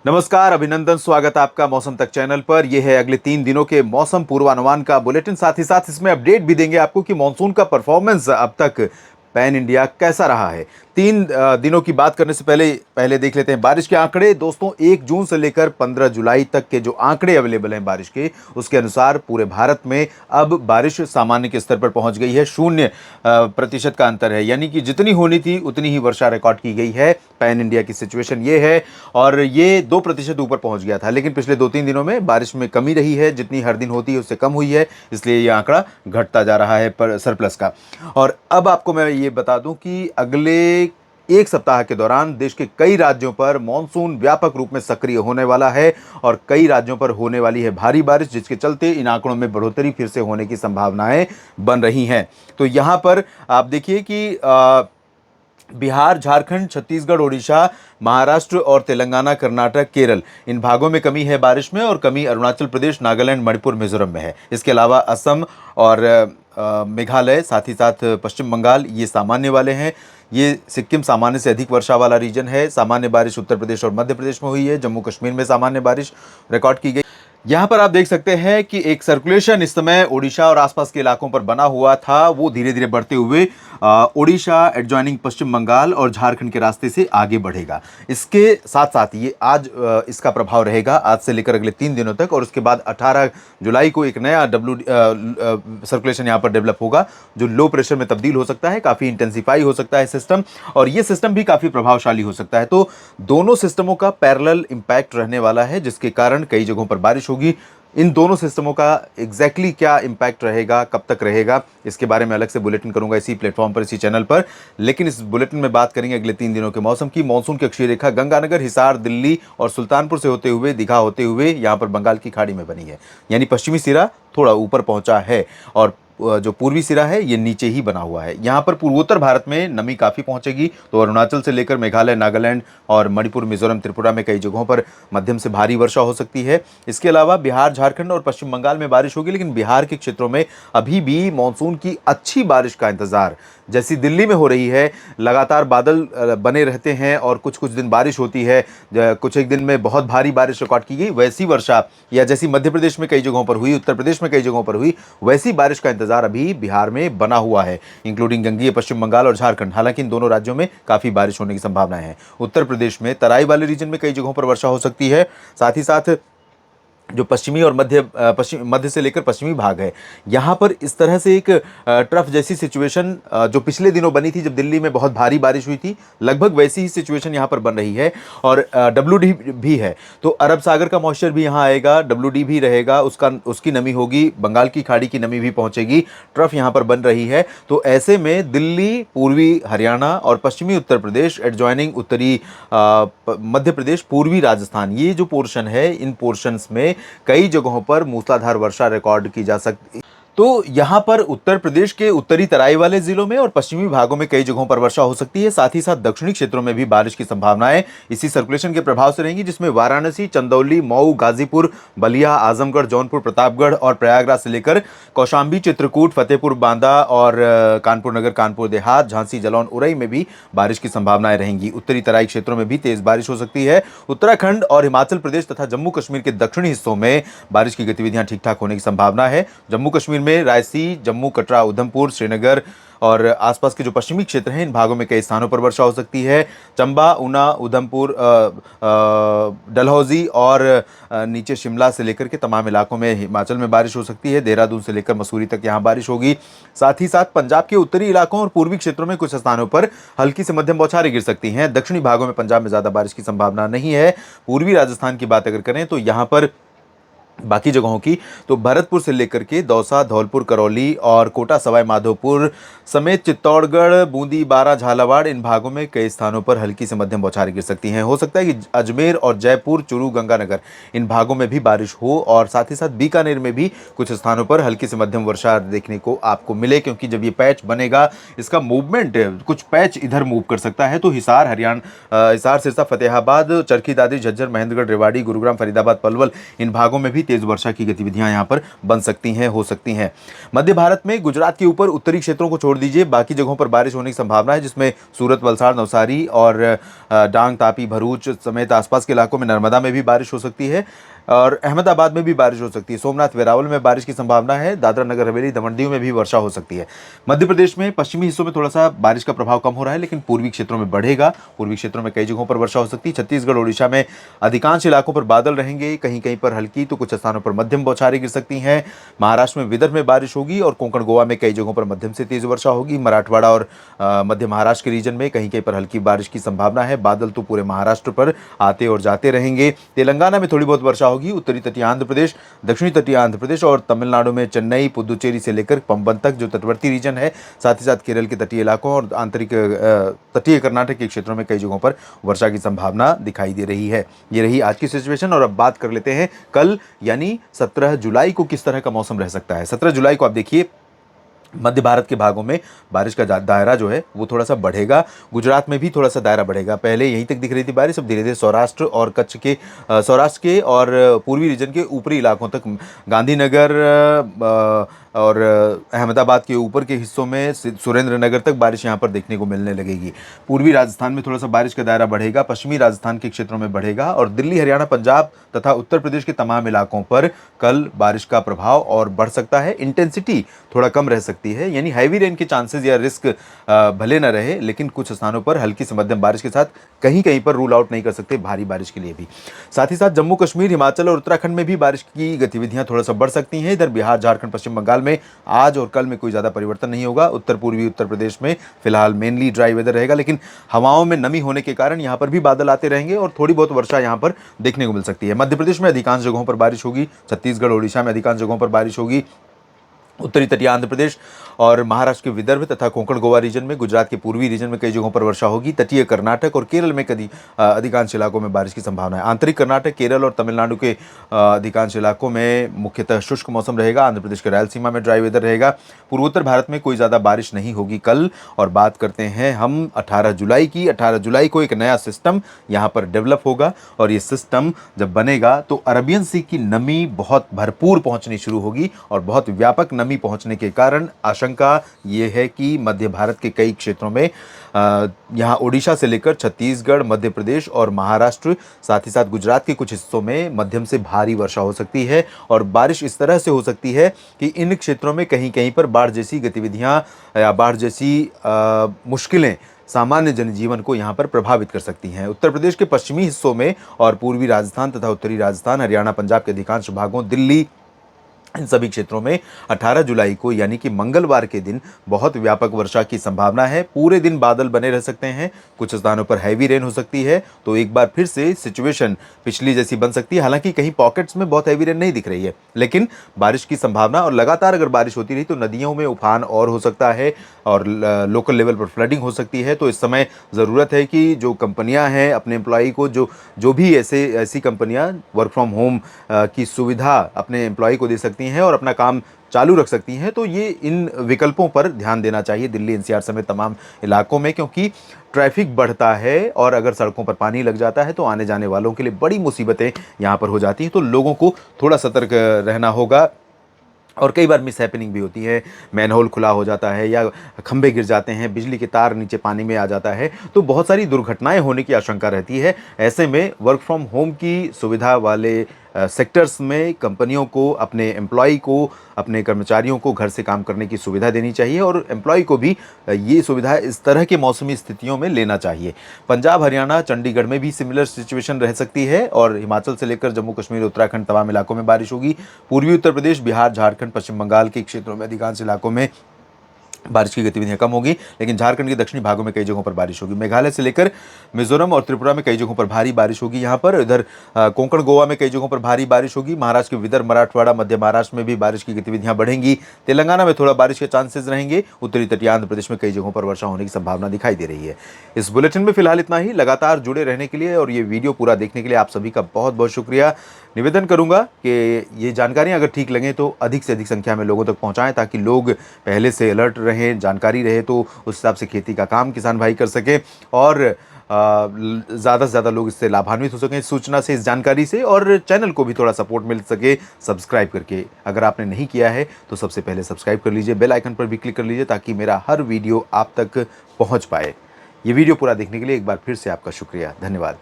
नमस्कार, अभिनंदन, स्वागत आपका मौसम तक चैनल पर। यह है अगले 3 दिनों के मौसम पूर्वानुमान का बुलेटिन। साथ ही साथ इसमें अपडेट भी देंगे आपको कि मानसून का परफॉर्मेंस अब तक पैन इंडिया कैसा रहा है। 3 दिनों की बात करने से पहले देख लेते हैं बारिश के आंकड़े। दोस्तों, 1 जून से लेकर 15 जुलाई तक के जो आंकड़े अवेलेबल हैं बारिश के, उसके अनुसार पूरे भारत में अब बारिश सामान्य के स्तर पर पहुंच गई है। 0% का अंतर है, यानी कि जितनी होनी थी उतनी ही वर्षा रिकॉर्ड की गई है। पैन इंडिया की सिचुएशन ये है, और ये 2% ऊपर पहुंच गया था, लेकिन पिछले 2-3 दिनों में बारिश में कमी रही है। जितनी हर दिन होती है उससे कम हुई है, इसलिए ये आंकड़ा घटता जा रहा है पर सरप्लस का। और अब आपको मैं ये बता दूं कि अगले 1 सप्ताह के दौरान देश के कई राज्यों पर मानसून व्यापक रूप में सक्रिय होने वाला है और कई राज्यों पर होने वाली है भारी बारिश, जिसके चलते इन आंकड़ों में बढ़ोतरी फिर से होने की संभावनाएं बन रही हैं। तो यहां पर आप देखिए कि बिहार, झारखंड, छत्तीसगढ़, ओडिशा, महाराष्ट्र और तेलंगाना, कर्नाटक, केरल, इन भागों में कमी है बारिश में, और कमी अरुणाचल प्रदेश, नागालैंड, मणिपुर, मिजोरम में है। इसके अलावा असम और मेघालय, साथ ही साथ पश्चिम बंगाल, ये सामान्य वाले हैं। ये सिक्किम सामान्य से अधिक वर्षा वाला रीजन है। सामान्य बारिश उत्तर प्रदेश और मध्य प्रदेश में हुई है। जम्मू कश्मीर में सामान्य बारिश रिकॉर्ड की गई। यहाँ पर आप देख सकते हैं कि एक सर्कुलेशन इस समय ओडिशा और आसपास के इलाकों पर बना हुआ था, वो धीरे धीरे बढ़ते हुए ओडिशा, एडजॉइनिंग पश्चिम बंगाल और झारखंड के रास्ते से आगे बढ़ेगा। इसके साथ साथ ये आज इसका प्रभाव रहेगा आज से लेकर अगले 3 दिनों तक, और उसके बाद 18 जुलाई को एक नया सर्कुलेशन यहाँ पर डेवलप होगा, जो लो प्रेशर में तब्दील हो सकता है। काफ़ी इंटेंसिफाई हो सकता है सिस्टम, और ये सिस्टम भी काफ़ी प्रभावशाली हो सकता है। तो दोनों सिस्टमों का पैरेलल इम्पैक्ट रहने वाला है, जिसके कारण कई जगहों पर बारिश होगी। इन दोनों सिस्टमों का एग्जैक्टली क्या इम्पैक्ट रहेगा, कब तक रहेगा, इसके बारे में अलग से बुलेटिन करूंगा इसी प्लेटफॉर्म पर, इसी चैनल पर। लेकिन इस बुलेटिन में बात करेंगे अगले 3 दिनों के मौसम की। मानसून की अक्षीय रेखा गंगानगर, हिसार, दिल्ली और सुल्तानपुर से होते हुए, दीघा होते हुए यहाँ पर बंगाल की खाड़ी में बनी है, यानी पश्चिमी सिरा थोड़ा ऊपर पहुंचा है, और जो पूर्वी सिरा है ये नीचे ही बना हुआ है। यहाँ पर पूर्वोत्तर भारत में नमी काफ़ी पहुंचेगी, तो अरुणाचल से लेकर मेघालय, नागालैंड और मणिपुर, मिजोरम, त्रिपुरा में कई जगहों पर मध्यम से भारी वर्षा हो सकती है। इसके अलावा बिहार, झारखंड और पश्चिम बंगाल में बारिश होगी, लेकिन बिहार के क्षेत्रों में अभी भी मानसून की अच्छी बारिश का इंतजार, जैसी दिल्ली में हो रही है। लगातार बादल बने रहते हैं और कुछ कुछ दिन बारिश होती है। कुछ एक दिन में बहुत भारी बारिश रिकॉर्ड की गई, वैसी वर्षा, या जैसी मध्य प्रदेश में कई जगहों पर हुई, उत्तर प्रदेश में कई जगहों पर हुई, वैसी बारिश का इंतजार अभी बिहार में बना हुआ है, इंक्लूडिंग गंगीय पश्चिम बंगाल और झारखंड। हालांकि इन दोनों राज्यों में काफ़ी बारिश होने की संभावनाएं हैं। उत्तर प्रदेश में तराई वाले रीजन में कई जगहों पर वर्षा हो सकती है। साथ ही साथ जो पश्चिमी और मध्य से लेकर पश्चिमी भाग है, यहाँ पर इस तरह से एक ट्रफ जैसी सिचुएशन जो पिछले दिनों बनी थी जब दिल्ली में बहुत भारी बारिश हुई थी, लगभग वैसी ही सिचुएशन यहाँ पर बन रही है। और WD भी है, तो अरब सागर का मॉइस्चर भी यहाँ आएगा, WD भी रहेगा, उसकी नमी होगी, बंगाल की खाड़ी की नमी भी पहुँचेगी, ट्रफ यहाँ पर बन रही है। तो ऐसे में दिल्ली, पूर्वी हरियाणा और पश्चिमी उत्तर प्रदेश, एडजॉइनिंग उत्तरी मध्य प्रदेश, पूर्वी राजस्थान, ये जो पोर्शन है, इन पोर्शंस में कई जगहों पर मूसलाधार वर्षा रिकॉर्ड की जा सकती। तो यहां पर उत्तर प्रदेश के उत्तरी तराई वाले जिलों में और पश्चिमी भागों में कई जगहों पर वर्षा हो सकती है। साथ ही साथ दक्षिणी क्षेत्रों में भी बारिश की संभावनाएं इसी सर्कुलेशन के प्रभाव से रहेंगी, जिसमें वाराणसी, चंदौली, मऊ, गाजीपुर, बलिया, आजमगढ़, जौनपुर, प्रतापगढ़ और प्रयागराज से लेकर कौशाम्बी, चित्रकूट, फतेहपुर, बांदा और कानपुर नगर, कानपुर देहात, झांसी, जालौन, उरई में भी बारिश की संभावनाएं रहेंगी। उत्तरी तराई क्षेत्रों में भी तेज बारिश हो सकती है। उत्तराखंड और हिमाचल प्रदेश तथा जम्मू कश्मीर के दक्षिणी हिस्सों में बारिश की गतिविधियां ठीक ठाक होने की संभावना है। जम्मू कश्मीर में रायसी, जम्मू, कटरा, उधमपुर, श्रीनगर और आसपास के जो पश्चिमी क्षेत्र हैं, इन भागों में कई स्थानों पर वर्षा हो सकती है। चंबा, ऊना, उधमपुर, डलहौजी और नीचे शिमला से लेकर के तमाम इलाकों में हिमाचल में बारिश हो सकती है। देहरादून से लेकर मसूरी तक यहाँ बारिश होगी। साथ ही साथ पंजाब के उत्तरी इलाकों और पूर्वी क्षेत्रों में कुछ स्थानों पर हल्की से मध्यम बौछारें गिर सकती हैं। दक्षिणी भागों में पंजाब में ज़्यादा बारिश की संभावना नहीं है। पूर्वी राजस्थान की बात अगर करें तो यहाँ पर बाकी जगहों की, तो भरतपुर से लेकर के दौसा, धौलपुर, करौली और कोटा सवाई माधोपुर समेत चित्तौड़गढ़, बूंदी, बारां, झालावाड़, इन भागों में कई स्थानों पर हल्की से मध्यम बौछारें गिर सकती हैं। हो सकता है कि अजमेर और जयपुर, चूरू, गंगानगर, इन भागों में भी बारिश हो, और साथ ही साथ बीकानेर में भी कुछ स्थानों पर हल्की से मध्यम वर्षा देखने को आपको मिले, क्योंकि जब ये पैच बनेगा, इसका मूवमेंट कुछ पैच इधर मूव कर सकता है। तो हिसार, हिसार, सिरसा, फतेहाबाद, चरखी दादरी, झज्जर, महेंद्रगढ़, रेवाड़ी, गुरुग्राम, फरीदाबाद, पलवल, इन भागों में भी तेज वर्षा की गतिविधियां यहां पर बन सकती हैं, हो सकती हैं। मध्य भारत में गुजरात के ऊपर उत्तरी क्षेत्रों को छोड़ दीजिए, बाकी जगहों पर बारिश होने की संभावना है, जिसमें सूरत, वलसाड़, नवसारी और डांग, तापी, भरूच समेत आसपास के इलाकों में, नर्मदा में भी बारिश हो सकती है और अहमदाबाद में भी बारिश हो सकती है। सोमनाथ, वेरावल में बारिश की संभावना है। दादरा नगर हवेली, दमन दीव में भी वर्षा हो सकती है। मध्य प्रदेश में पश्चिमी हिस्सों में थोड़ा सा बारिश का प्रभाव कम हो रहा है, लेकिन पूर्वी क्षेत्रों में बढ़ेगा। पूर्वी क्षेत्रों में कई जगहों पर वर्षा हो सकती है। छत्तीसगढ़, ओडिशा में अधिकांश इलाकों पर बादल रहेंगे, कहीं कहीं पर हल्की तो कुछ स्थानों पर मध्यम बौछारें गिर सकती हैं। महाराष्ट्र में, विदर्भ में बारिश होगी और कोंकण, गोवा में कई जगहों पर मध्यम से तेज वर्षा होगी। मराठवाड़ा और मध्य महाराष्ट्र के रीजन में कहीं कहीं पर हल्की बारिश की संभावना है। बादल तो पूरे महाराष्ट्र पर आते और जाते रहेंगे। तेलंगाना में थोड़ी बहुत वर्षा होगी। उत्तरी तटीय आंध्र प्रदेश, दक्षिणी तटीय आंध्र प्रदेश और तमिलनाडु में चेन्नई, पुदुचेरी से लेकर पंबन तक जो तटवर्ती रीजन है, साथ ही साथ केरल के तटीय इलाकों और आंतरिक तटीय कर्नाटक के क्षेत्रों में कई जगहों पर वर्षा की संभावना दिखाई दे रही है। ये रही आज की सिचुएशन और अब बात कर लेते हैं कल यानी 17 जुलाई को किस तरह का मौसम रह सकता है। 17 जुलाई को आप देखिए, मध्य भारत के भागों में बारिश का दायरा जो है वो थोड़ा सा बढ़ेगा। गुजरात में भी थोड़ा सा दायरा बढ़ेगा। पहले यहीं तक दिख रही थी बारिश, अब धीरे धीरे सौराष्ट्र और कच्छ के सौराष्ट्र के और पूर्वी रीजन के ऊपरी इलाकों तक, गांधीनगर और अहमदाबाद के ऊपर के हिस्सों में सुरेंद्र नगर तक बारिश यहाँ पर देखने को मिलने लगेगी। पूर्वी राजस्थान में थोड़ा सा बारिश का दायरा बढ़ेगा, पश्चिमी राजस्थान के क्षेत्रों में बढ़ेगा और दिल्ली, हरियाणा, पंजाब तथा उत्तर प्रदेश के तमाम इलाकों पर कल बारिश का प्रभाव और बढ़ सकता है। इंटेंसिटी थोड़ा कम रह सकती है, यानी हैवी रेन के चांसेस या रिस्क भले न रहे, लेकिन कुछ स्थानों पर हल्की से मध्यम बारिश के साथ कहीं कहीं पर रूल आउट नहीं कर सकते भारी बारिश के लिए भी। साथ ही साथ जम्मू कश्मीर, हिमाचल और उत्तराखंड में भी बारिश की गतिविधियां थोड़ा सा बढ़ सकती हैं। इधर बिहार, झारखंड, पश्चिम बंगाल में आज और कल में कोई ज़्यादा परिवर्तन नहीं होगा। उत्तर पूर्वी उत्तर प्रदेश में फिलहाल मेनली ड्राई वेदर रहेगा, लेकिन हवाओं में नमी होने के कारण यहाँ पर भी बादल आते रहेंगे और थोड़ी बहुत वर्षा यहाँ पर देखने को मिल सकती है। मध्य प्रदेश में अधिकांश जगहों पर बारिश होगी। छत्तीसगढ़, ओडिशा में अधिकांश जगहों पर बारिश होगी। उत्तरी तटीय आंध्र प्रदेश और महाराष्ट्र के विदर्भ तथा कोंकण, गोवा रीजन में, गुजरात के पूर्वी रीजन में कई जगहों पर वर्षा होगी। तटीय कर्नाटक और केरल में अधिकांश इलाकों में बारिश की संभावना है। आंतरिक कर्नाटक, केरल और तमिलनाडु के अधिकांश इलाकों में मुख्यतः शुष्क मौसम रहेगा। आंध्र प्रदेश के रायलसीमा में ड्राई वेदर रहेगा। पूर्वोत्तर भारत में कोई ज़्यादा बारिश नहीं होगी कल। और बात करते हैं हम 18 जुलाई की। 18 जुलाई को एक नया सिस्टम यहाँ पर डेवलप होगा और ये सिस्टम जब बनेगा तो अरबियन सी की नमी बहुत भरपूर पहुँचनी शुरू होगी और बहुत व्यापक नमी पहुंचने के कारण आशंका ये है कि मध्य भारत के कई क्षेत्रों में यहाँ ओडिशा से लेकर छत्तीसगढ़, मध्य प्रदेश और महाराष्ट्र, साथ ही साथ गुजरात के कुछ हिस्सों में मध्यम से भारी वर्षा हो सकती है। और बारिश इस तरह से हो सकती है कि इन क्षेत्रों में कहीं कहीं पर बाढ़ जैसी गतिविधियाँ या बाढ़ जैसी मुश्किलें सामान्य जनजीवन को यहाँ पर प्रभावित कर सकती हैं। उत्तर प्रदेश के पश्चिमी हिस्सों में और पूर्वी राजस्थान तथा उत्तरी राजस्थान, हरियाणा, पंजाब के अधिकांश भागों, दिल्ली, इन सभी क्षेत्रों में 18 जुलाई को यानी कि मंगलवार के दिन बहुत व्यापक वर्षा की संभावना है। पूरे दिन बादल बने रह सकते हैं, कुछ स्थानों पर हैवी रेन हो सकती है। तो एक बार फिर से सिचुएशन पिछली जैसी बन सकती है। हालांकि कहीं पॉकेट्स में बहुत हैवी रेन नहीं दिख रही है, लेकिन बारिश की संभावना और लगातार अगर बारिश होती रही तो नदियों में उफान और हो सकता है और लोकल लेवल पर फ्लडिंग हो सकती है। तो इस समय ज़रूरत है कि जो कंपनियां हैं अपने एम्प्लॉई को, जो भी ऐसी कंपनियां वर्क फ्रॉम होम की सुविधा अपने एम्प्लॉई को दे सकती हैं और अपना काम चालू रख सकती हैं, तो ये इन विकल्पों पर ध्यान देना चाहिए दिल्ली एनसीआर समेत तमाम इलाकों में, क्योंकि ट्रैफिक बढ़ता है और अगर सड़कों पर पानी लग जाता है तो आने जाने वालों के लिए बड़ी मुसीबतें यहाँ पर हो जाती हैं। तो लोगों को थोड़ा सतर्क रहना होगा। और कई बार मिस हैपनिंग भी होती है, मैनहोल खुला हो जाता है या खंभे गिर जाते हैं, बिजली के तार नीचे पानी में आ जाता है, तो बहुत सारी दुर्घटनाएं होने की आशंका रहती है। ऐसे में वर्क फ्रॉम होम की सुविधा वाले सेक्टर्स में कंपनियों को, अपने एम्प्लॉय को, अपने कर्मचारियों को घर से काम करने की सुविधा देनी चाहिए और एम्प्लॉय को भी ये सुविधा इस तरह के मौसमी स्थितियों में लेना चाहिए। पंजाब, हरियाणा, चंडीगढ़ में भी सिमिलर सिचुएशन रह सकती है और हिमाचल से लेकर जम्मू कश्मीर, उत्तराखंड तमाम इलाकों में बारिश होगी। पूर्वी उत्तर प्रदेश, बिहार, झारखंड, पश्चिम बंगाल के क्षेत्रों में अधिकांश इलाकों में बारिश की गतिविधियां कम होगी, लेकिन झारखंड के दक्षिणी भागों में कई जगहों पर बारिश होगी। मेघालय से लेकर मिजोरम और त्रिपुरा में कई जगहों पर भारी बारिश होगी। यहाँ पर इधर कोंकण, गोवा में कई जगहों पर भारी बारिश होगी। महाराष्ट्र के विदर्भ, मराठवाड़ा, मध्य महाराष्ट्र में भी बारिश की गतिविधियां बढ़ेंगी। तेलंगाना में थोड़ा बारिश के चांसेस रहेंगे। उत्तरी तटीय आंध्र प्रदेश में कई जगहों पर वर्षा होने की संभावना दिखाई दे रही है। इस बुलेटिन में फिलहाल इतना ही। लगातार जुड़े रहने के लिए और ये वीडियो पूरा देखने के लिए आप सभी का बहुत बहुत शुक्रिया। निवेदन करूंगा कि ये जानकारियां अगर ठीक लगें तो अधिक से अधिक संख्या में लोगों तक पहुंचाएं, ताकि लोग पहले से अलर्ट रहें, जानकारी रहे तो उस हिसाब से खेती का काम किसान भाई कर सकें। और ज़्यादा से ज़्यादा लोग इससे लाभान्वित हो सकें, इस सूचना से, इस जानकारी से, और चैनल को भी थोड़ा सपोर्ट मिल सके सब्सक्राइब करके। अगर आपने नहीं किया है तो सबसे पहले सब्सक्राइब कर लीजिए, बेल आइकन पर भी क्लिक कर लीजिए ताकि मेरा हर वीडियो आप तक पहुँच पाए। ये वीडियो पूरा देखने के लिए एक बार फिर से आपका शुक्रिया। धन्यवाद।